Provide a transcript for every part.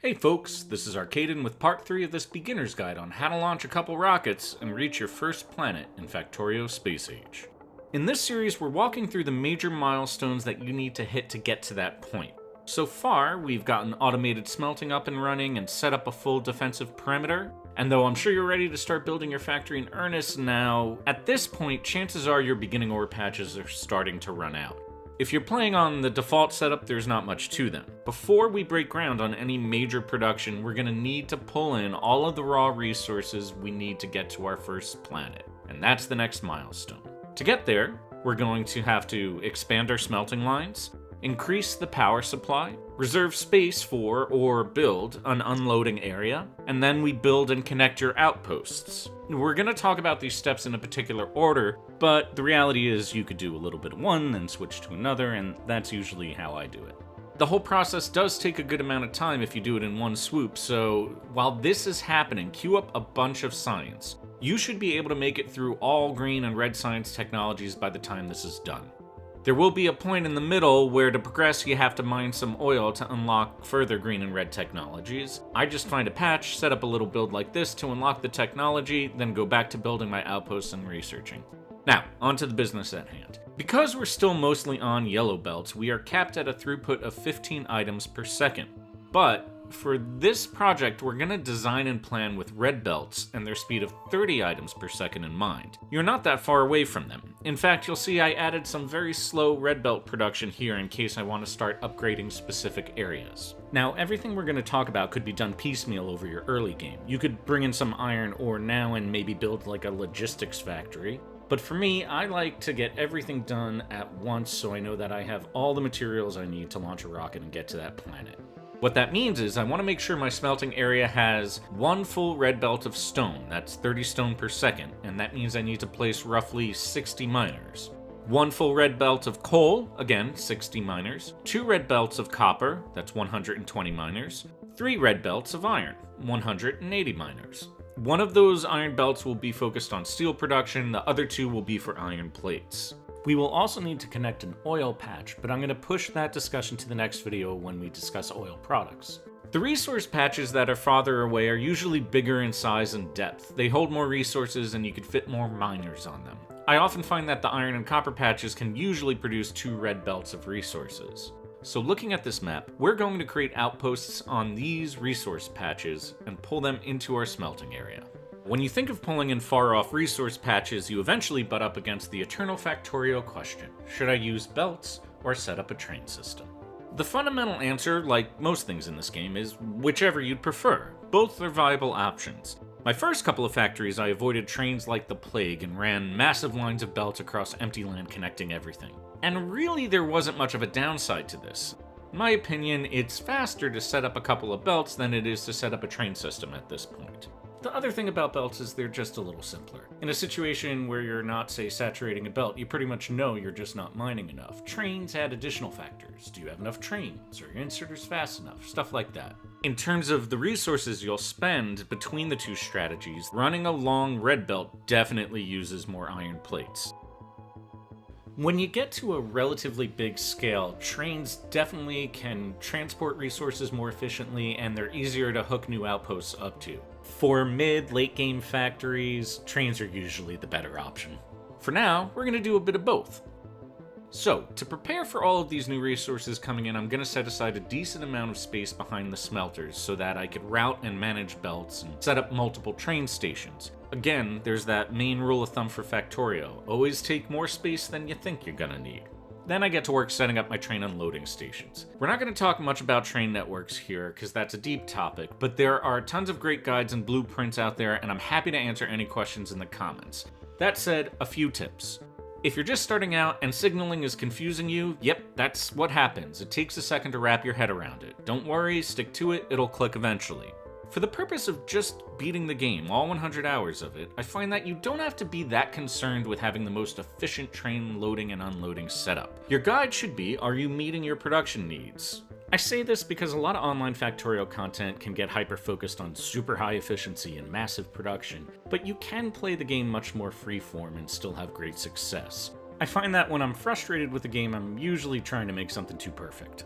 Hey folks, this is Arcaden with part 3 of this beginner's guide on how to launch a couple rockets and reach your first planet in Factorio Space Age. In this series, we're walking through the major milestones that you need to hit to get to that point. So far, we've gotten automated smelting up and running and set up a full defensive perimeter, and though I'm sure you're ready to start building your factory in earnest now, at this point, chances are your beginning ore patches are starting to run out. If you're playing on the default setup, there's not much to them. Before we break ground on any major production, we're going to need to pull in all of the raw resources we need to get to our first planet, and that's the next milestone. To get there, we're going to have to expand our smelting lines, increase the power supply, reserve space for or build an unloading area, and then we build and connect your outposts. We're going to talk about these steps in a particular order, but the reality is you could do a little bit of one, then switch to another, and that's usually how I do it. The whole process does take a good amount of time if you do it in one swoop, so while this is happening, queue up a bunch of science. You should be able to make it through all green and red science technologies by the time this is done. There will be a point in the middle where to progress you have to mine some oil to unlock further green and red technologies. I just find a patch, set up a little build like this to unlock the technology, then go back to building my outposts and researching. Now, onto the business at hand. Because we're still mostly on yellow belts, we are capped at a throughput of 15 items per second. But for this project, we're going to design and plan with red belts and their speed of 30 items per second in mind. You're not that far away from them. In fact, you'll see I added some very slow red belt production here in case I want to start upgrading specific areas. Now, everything we're going to talk about could be done piecemeal over your early game. You could bring in some iron ore now and maybe build like a logistics factory. But for me, I like to get everything done at once so I know that I have all the materials I need to launch a rocket and get to that planet. What that means is I want to make sure my smelting area has one full red belt of stone, that's 30 stone per second, and that means I need to place roughly 60 miners. One full red belt of coal, again 60 miners. Two red belts of copper, that's 120 miners. Three red belts of iron, 180 miners. One of those iron belts will be focused on steel production, the other two will be for iron plates. We will also need to connect an oil patch, but I'm going to push that discussion to the next video when we discuss oil products. The resource patches that are farther away are usually bigger in size and depth. They hold more resources and you could fit more miners on them. I often find that the iron and copper patches can usually produce 2 red belts of resources. So looking at this map, we're going to create outposts on these resource patches and pull them into our smelting area. When you think of pulling in far-off resource patches, you eventually butt up against the eternal Factorio question: should I use belts or set up a train system? The fundamental answer, like most things in this game, is whichever you'd prefer. Both are viable options. My first couple of factories, I avoided trains like the plague and ran massive lines of belts across empty land connecting everything. And really there wasn't much of a downside to this. In my opinion, it's faster to set up a couple of belts than it is to set up a train system at this point. The other thing about belts is they're just a little simpler. In a situation where you're not, say, saturating a belt, you pretty much know you're just not mining enough. Trains add additional factors. Do you have enough trains? Are your inserters fast enough? Stuff like that. In terms of the resources you'll spend between the two strategies, running a long red belt definitely uses more iron plates. When you get to a relatively big scale, trains definitely can transport resources more efficiently and they're easier to hook new outposts up to. For mid-late game factories, trains are usually the better option. For now, we're going to do a bit of both. So, to prepare for all of these new resources coming in, I'm going to set aside a decent amount of space behind the smelters so that I could route and manage belts and set up multiple train stations. Again, there's that main rule of thumb for Factorio: always take more space than you think you're going to need. Then I get to work setting up my train unloading stations. We're not going to talk much about train networks here because that's a deep topic, but there are tons of great guides and blueprints out there and I'm happy to answer any questions in the comments. That said, a few tips. If you're just starting out and signaling is confusing you, yep, that's what happens. It takes a second to wrap your head around it. Don't worry, stick to it, it'll click eventually. For the purpose of just beating the game, all 100 hours of it, I find that you don't have to be that concerned with having the most efficient train loading and unloading setup. Your guide should be, are you meeting your production needs? I say this because a lot of online Factorio content can get hyper-focused on super high efficiency and massive production, but you can play the game much more freeform and still have great success. I find that when I'm frustrated with the game, I'm usually trying to make something too perfect.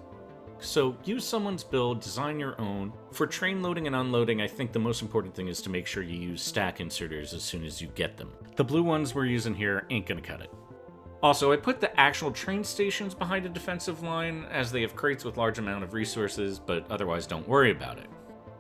So use someone's build, design your own. For train loading and unloading, I think the most important thing is to make sure you use stack inserters as soon as you get them. The blue ones we're using here ain't gonna cut it. Also, I put the actual train stations behind a defensive line, as they have crates with large amount of resources, but otherwise don't worry about it.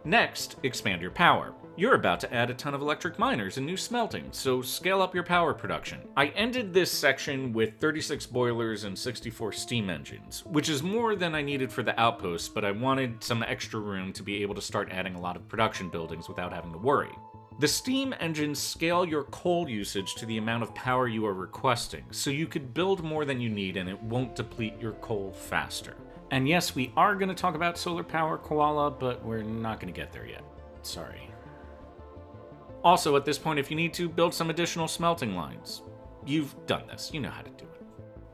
Next, expand your power. You're about to add a ton of electric miners and new smelting, so scale up your power production. I ended this section with 36 boilers and 64 steam engines, which is more than I needed for the outposts, but I wanted some extra room to be able to start adding a lot of production buildings without having to worry. The steam engines scale your coal usage to the amount of power you are requesting, so you could build more than you need and it won't deplete your coal faster. And yes, we are going to talk about solar power, koala, but we're not going to get there yet. Sorry. Also, at this point, if you need to, build some additional smelting lines. You've done this, you know how to do it.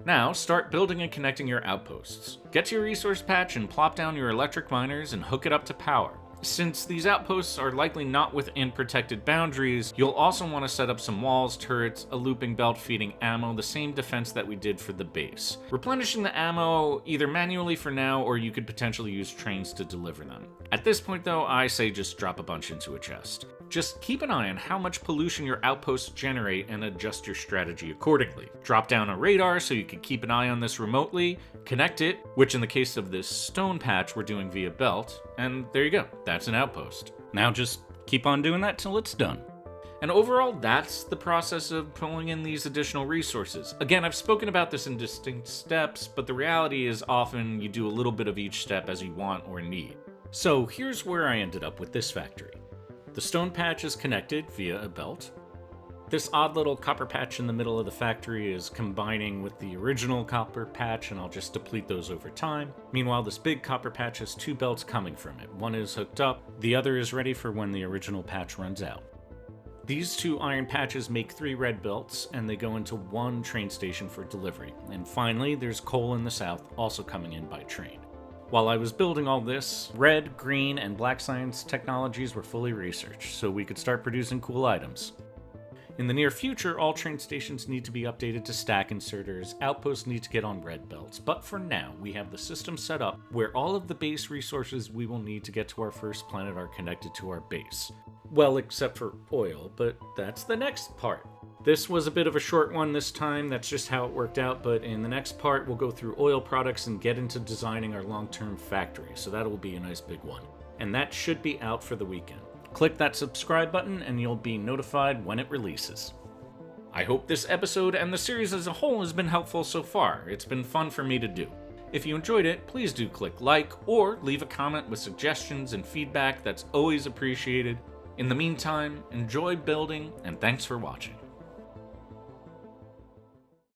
Now, start building and connecting your outposts. Get to your resource patch and plop down your electric miners and hook it up to power. Since these outposts are likely not within protected boundaries, you'll also want to set up some walls, turrets, a looping belt feeding ammo, the same defense that we did for the base. Replenishing the ammo either manually for now, or you could potentially use trains to deliver them. At this point though, I say just drop a bunch into a chest. Just keep an eye on how much pollution your outposts generate and adjust your strategy accordingly. Drop down a radar so you can keep an eye on this remotely, connect it, which in the case of this stone patch we're doing via belt, and there you go, that's an outpost. Now just keep on doing that till it's done. And overall, that's the process of pulling in these additional resources. Again, I've spoken about this in distinct steps, but the reality is often you do a little bit of each step as you want or need. So here's where I ended up with this factory. The stone patch is connected via a belt. This odd little copper patch in the middle of the factory is combining with the original copper patch, and I'll just deplete those over time. Meanwhile, this big copper patch has two belts coming from it. One is hooked up, the other is ready for when the original patch runs out. These two iron patches make 3 red belts, and they go into 1 train station for delivery. And finally, there's coal in the south, also coming in by train. While I was building all this, red, green, and black science technologies were fully researched, so we could start producing cool items. In the near future, all train stations need to be updated to stack inserters, outposts need to get on red belts, but for now, we have the system set up where all of the base resources we will need to get to our first planet are connected to our base. Well, except for oil, but that's the next part. This was a bit of a short one this time, that's just how it worked out, but in the next part we'll go through oil products and get into designing our long-term factory, so that'll be a nice big one. And that should be out for the weekend. Click that subscribe button and you'll be notified when it releases. I hope this episode and the series as a whole has been helpful so far. It's been fun for me to do. If you enjoyed it, please do click like or leave a comment with suggestions and feedback. That's always appreciated. In the meantime, enjoy building and thanks for watching.